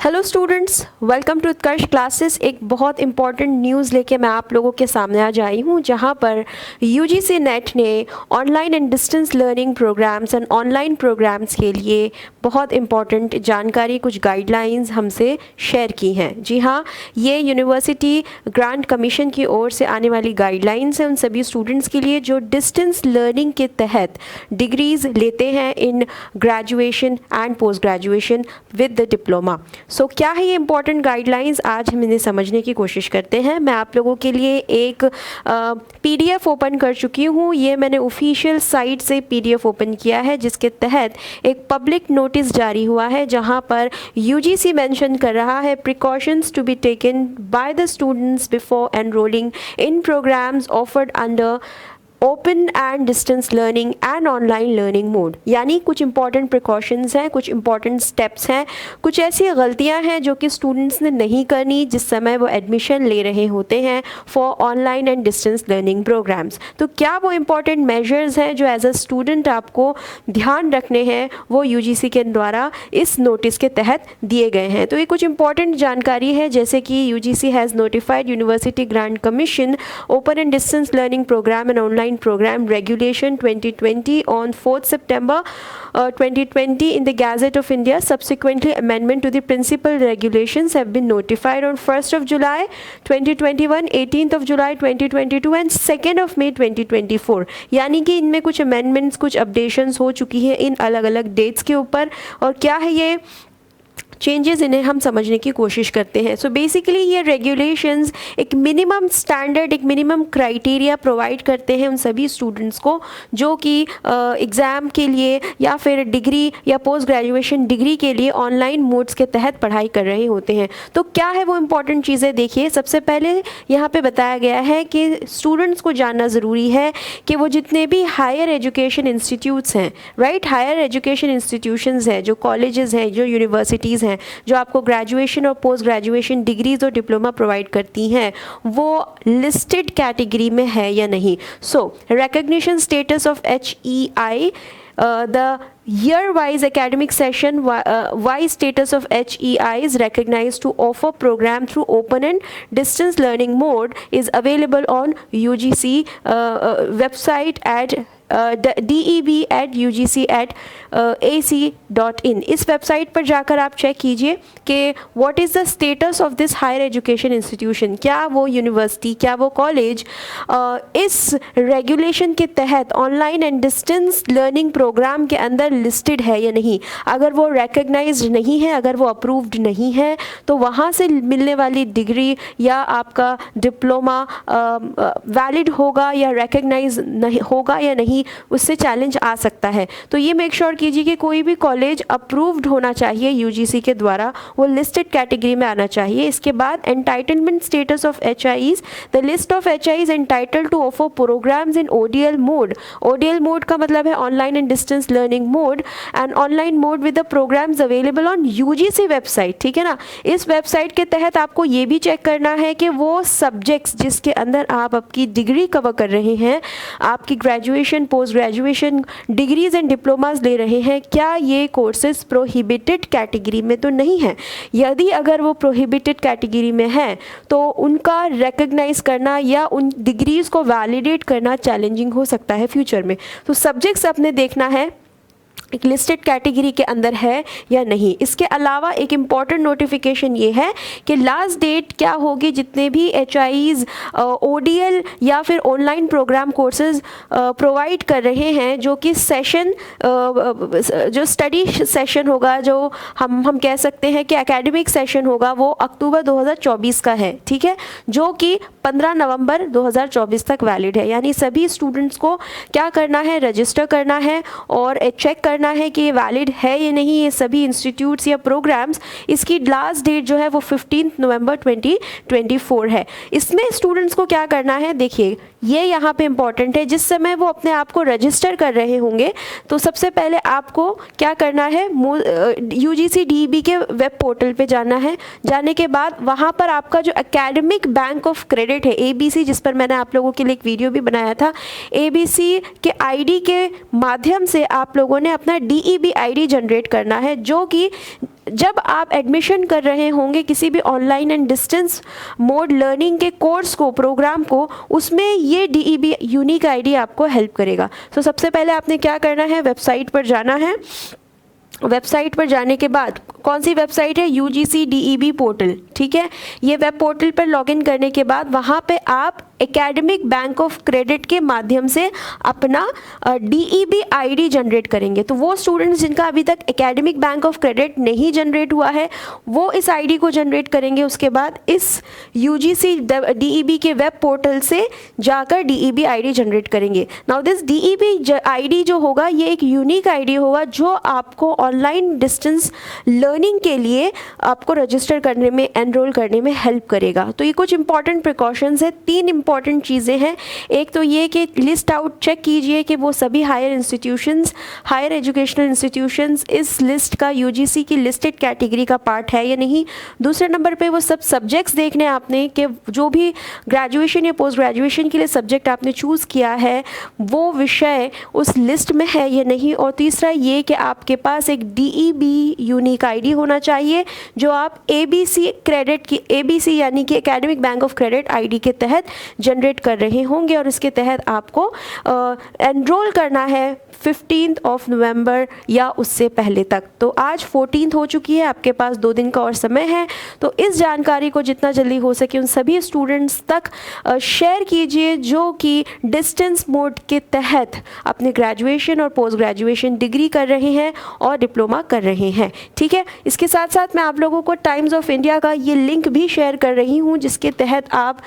Hello students, welcome to Utkarsh classes. एक बहुत important news लेके मैं आप लोगों के सामने आ जाई हूँ, जहाँ पर यूजीसी नेट ने online and distance learning programmes and online programmes के लिए बहुत इंपॉर्टेंट जानकारी, कुछ गाइडलाइंस हमसे शेयर की हैं। जी हाँ, ये यूनिवर्सिटी ग्रांट कमीशन की ओर से आने वाली गाइडलाइंस हैं उन सभी स्टूडेंट्स के लिए जो डिस्टेंस लर्निंग के तहत डिग्रीज़ लेते हैं in graduation and post graduation with the diploma. So क्या है ये इंपॉर्टेंट गाइडलाइंस, आज हम इन्हें समझने की कोशिश करते हैं। मैं आप लोगों के लिए एक पीडीएफ ओपन कर चुकी हूँ। ये मैंने ऑफिशियल साइट से पीडीएफ ओपन किया है, जिसके तहत एक पब्लिक नोटिस जारी हुआ है, जहाँ पर यूजीसी मेंशन कर रहा है precautions to be taken by the students before enrolling in programmes offered under open and distance learning and online learning mode. यानी कुछ इंपॉर्टेंट प्रिकॉशंस हैं, कुछ इंपॉर्टेंट स्टेप्स हैं, कुछ ऐसी गलतियां हैं जो कि स्टूडेंट्स ने नहीं करनी जिस समय वो एडमिशन ले रहे होते हैं for online and distance learning programmes. तो क्या वो इंपॉर्टेंट मेजर्स हैं जो एज अ स्टूडेंट आपको ध्यान रखने हैं, वो यूजीसी के द्वारा इस नोटिस के तहत दिए गए हैं। तो ये कुछ इंपॉर्टेंट जानकारी है, जैसे कि UGC has notified university grant commission open and distance learning programme and online program regulation 2020 on 4th September 2020 in the Gazette of India. Subsequently, amendment to the principal regulations have been notified on 1st of July 2021, 18th of July 2022 and 2nd of May 2024। यानी कि इनमें कुछ amendments, कुछ updations हो चुकी हैं इन अलग अलग dates के ऊपर। और क्या है ये चेंजेस, इन्हें हम समझने की कोशिश करते हैं। सो बेसिकली ये रेगुलेशंस एक मिनिमम स्टैंडर्ड, एक मिनिमम क्राइटेरिया प्रोवाइड करते हैं उन सभी स्टूडेंट्स को जो कि एग्ज़ाम के लिए या फिर डिग्री या पोस्ट ग्रेजुएशन डिग्री के लिए ऑनलाइन मोड्स के तहत पढ़ाई कर रहे होते हैं। तो क्या है वो इम्पॉर्टेंट चीज़ें, देखिए। सबसे पहले यहाँ पे बताया गया है कि स्टूडेंट्स को जानना ज़रूरी है कि वो जितने भी हायर एजुकेशन इंस्टीट्यूट्स हैं, राइट, हायर एजुकेशन इंस्टीट्यूशंस हैं, जो कॉलेजेस हैं, जो यूनिवर्सिटीज़ हैं, जो आपको ग्रेजुएशन और पोस्ट ग्रेजुएशन डिग्रीज और डिप्लोमा प्रोवाइड करती हैं, वो लिस्टेड कैटेगरी में है या नहीं। So recognition status of HEI, the year-wise academic session wise status of HEI is recognized to offer program through open and distance learning mode is available on UGC website at deb@ugc@ac.in। इस website पर जाकर आप check कीजिए कि what is the status of this higher education institution, क्या वो university, क्या वो कॉलेज इस रेगुलेशन के तहत online and distance learning programme के अंदर लिस्टेड है या नहीं। अगर वो रिकग्नाइज्ड नहीं है, अगर वो अप्रूव्ड नहीं है, तो वहाँ से मिलने वाली डिग्री या आपका डिप्लोमा वैलिड होगा या रिकग्नाइज नहीं होगा या नहीं, उससे चैलेंज आ सकता है। तो ये मेक श्योर कीजिए कि कोई भी कॉलेज अप्रूव्ड होना चाहिए यूजीसी के द्वारा, वो लिस्टेड कैटेगरी में आना चाहिए। इसके बाद entitlement status of HIEs, the list of HIEs entitled to offer programmes in ODL mode. ODL mode का मतलब है online and distance learning mode, and online mode with the programmes available on UGC website, ठीक है ना। इस website के तहत आपको ये भी चेक करना है कि वो सब्जेक्ट्स जिसके अंदर आप आपकी डिग्री कवर कर रहे हैं, आपकी graduation post graduation degrees and diplomas ले रहे हैं, क्या ये कोर्सेज प्रोहिबिटेड कैटेगरी में तो नहीं है। यदि अगर वो प्रोहिबिटेड कैटेगरी में है तो उनका रिकग्नाइज करना या उन डिग्रीज को वैलिडेट करना चैलेंजिंग हो सकता है फ्यूचर में। तो सब्जेक्ट्स अपने देखना है एक लिस्टेड कैटेगरी के अंदर है या नहीं। इसके अलावा एक इम्पॉर्टेंट नोटिफिकेशन ये है कि लास्ट डेट क्या होगी, जितने भी HIEs ODL या फिर ऑनलाइन प्रोग्राम कोर्सेज प्रोवाइड कर रहे हैं, जो कि सेशन जो स्टडी सेशन होगा, जो हम कह सकते हैं कि एकेडमिक सेशन होगा, वो अक्टूबर 2024 का है, ठीक है, जो कि 15 नवंबर 2024 तक वैलिड है। यानी सभी स्टूडेंट्स को क्या करना है, रजिस्टर करना है और चेक करना है कि ये वैलिड है या नहीं, ये सभी इंस्टीट्यूट्स या प्रोग्राम्स। इसकी लास्ट डेट जो है वो 15 नवंबर 2024 है। इसमें स्टूडेंट्स को क्या करना है, देखिए ये यहाँ पे इम्पॉर्टेंट है। जिस समय वो अपने आप को रजिस्टर कर रहे होंगे, तो सबसे पहले आपको क्या करना है, UGC DEB के वेब पोर्टल पे जाना है। जाने के बाद वहाँ पर आपका जो एकेडमिक बैंक ऑफ क्रेडिट है, ABC, जिस पर मैंने आप लोगों के लिए एक वीडियो भी बनाया था, ABC के ID के माध्यम से आप लोगों ने अपना DEB ID जनरेट करना है, जो कि जब आप एडमिशन कर रहे होंगे किसी भी online and distance mode learning के कोर्स को, प्रोग्राम को, उसमें ये DEB यूनिक आईडी आपको हेल्प करेगा। तो सबसे पहले आपने क्या करना है, वेबसाइट पर जाना है। वेबसाइट पर जाने के बाद, कौन सी वेबसाइट है, UGC DEB पोर्टल, ठीक है। ये वेब पोर्टल पर लॉगिन करने के बाद वहाँ पे आप एकेडमिक बैंक ऑफ क्रेडिट के माध्यम से अपना DEB आईडी जनरेट करेंगे। तो वो स्टूडेंट्स जिनका अभी तक एकेडमिक बैंक ऑफ क्रेडिट नहीं जनरेट हुआ है वो इस आईडी को जनरेट करेंगे। उसके बाद इस UGC DEB के वेब पोर्टल से जाकर DEB आईडी जनरेट करेंगे। नाउ दिस DEB आईडी जो होगा ये एक यूनिक आईडी होगा जो आपको ऑनलाइन डिस्टेंस लर्निंग के लिए आपको रजिस्टर करने में, एनरोल करने में हेल्प करेगा। तो ये कुछ इंपॉर्टेंट प्रिकॉशंस है, 3 इंपॉर्टेंट चीज़ें हैं। एक तो ये कि लिस्ट आउट चेक कीजिए कि वो सभी higher institutions, higher educational institutions इस लिस्ट का, UGC की लिस्टेड कैटेगरी का पार्ट है या नहीं। दूसरे नंबर पे वो सब सब्जेक्ट्स देखने आपने कि जो भी ग्रेजुएशन या पोस्ट ग्रेजुएशन के लिए सब्जेक्ट आपने चूज़ किया है वो विषय उस लिस्ट में है या नहीं। और तीसरा ये कि आपके पास एक DEB यूनिक आईडी होना चाहिए जो आप ABC क्रेडिट की, ABC यानी कि academic bank of credit ID के तहत जनरेट कर रहे होंगे और इसके तहत आपको एनरोल करना है 15 नवंबर या उससे पहले तक। तो आज 14 हो चुकी है, आपके पास 2 दिन का और समय है। तो इस जानकारी को जितना जल्दी हो सके उन सभी स्टूडेंट्स तक शेयर कीजिए जो कि डिस्टेंस मोड के तहत अपने ग्रेजुएशन और पोस्ट ग्रेजुएशन डिग्री कर रहे हैं और डिप्लोमा कर रहे हैं, ठीक है। इसके साथ साथ मैं आप लोगों को टाइम्स ऑफ इंडिया का ये लिंक भी शेयर कर रही हूँ जिसके तहत आप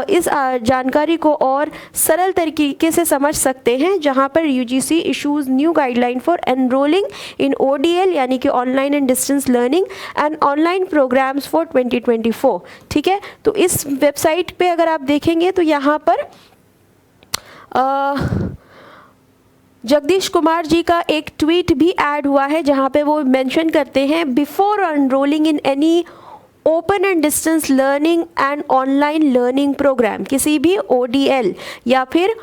इस जानकारी को और सरल तरीके से समझ सकते हैं, जहाँ पर UGC issues new guideline for enrolling in ODL यानी कि online and distance learning and online programmes for 2024, ठीक है। तो इस वेबसाइट पे अगर आप देखेंगे तो यहाँ पर जगदीश कुमार जी का एक ट्वीट भी ऐड हुआ है जहाँ पे वो मेंशन करते हैं, before enrolling in any open and distance learning and online learning programme, किसी भी ODL या फिर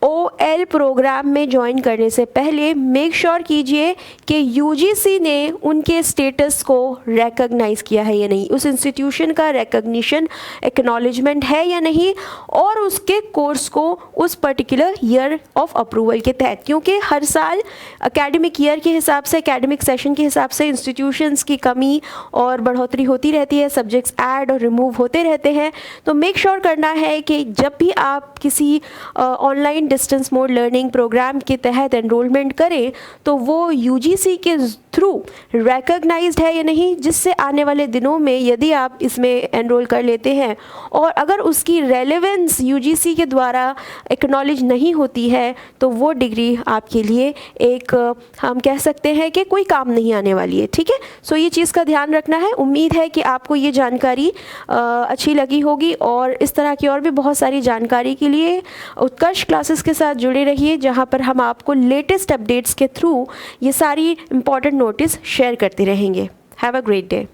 OL प्रोग्राम में ज्वाइन करने से पहले मेक श्योर कीजिए कि UGC ने उनके स्टेटस को रिकॉग्नाइज़ किया है या नहीं, उस इंस्टीट्यूशन का रिकॉग्निशन, एक्नॉलेजमेंट है या नहीं, और उसके कोर्स को उस पर्टिकुलर ईयर ऑफ अप्रूवल के तहत। क्योंकि हर साल एकेडमिक ईयर के हिसाब से, एकेडमिक सेशन के हिसाब से इंस्टीट्यूशंस की कमी और बढ़ोतरी होती रहती है, सब्जेक्ट्स ऐड और रिमूव होते रहते हैं। तो मेक श्योर करना है कि जब भी आप किसी online distance mode learning programme के तहत एनरोलमेंट करें तो वो UGC के थ्रू रिकॉग्नाइज्ड है या नहीं, जिससे आने वाले दिनों में यदि आप इसमें एनरोल कर लेते हैं और अगर उसकी रेलेवेंस UGC के द्वारा एक्नॉलेज नहीं होती है तो वो डिग्री आपके लिए एक, हम कह सकते हैं कि कोई काम नहीं आने वाली है, ठीक है। सो ये चीज़ का ध्यान रखना है। उम्मीद है कि आपको ये जानकारी अच्छी लगी होगी और इस तरह की और भी बहुत सारी जानकारी के लिए उत्कर्ष क्लासेस के साथ जुड़े रहिए, जहाँ पर हम आपको लेटेस्ट अपडेट्स के थ्रू ये सारी इंपॉर्टेंट नोटिस शेयर करते रहेंगे। Have a great day.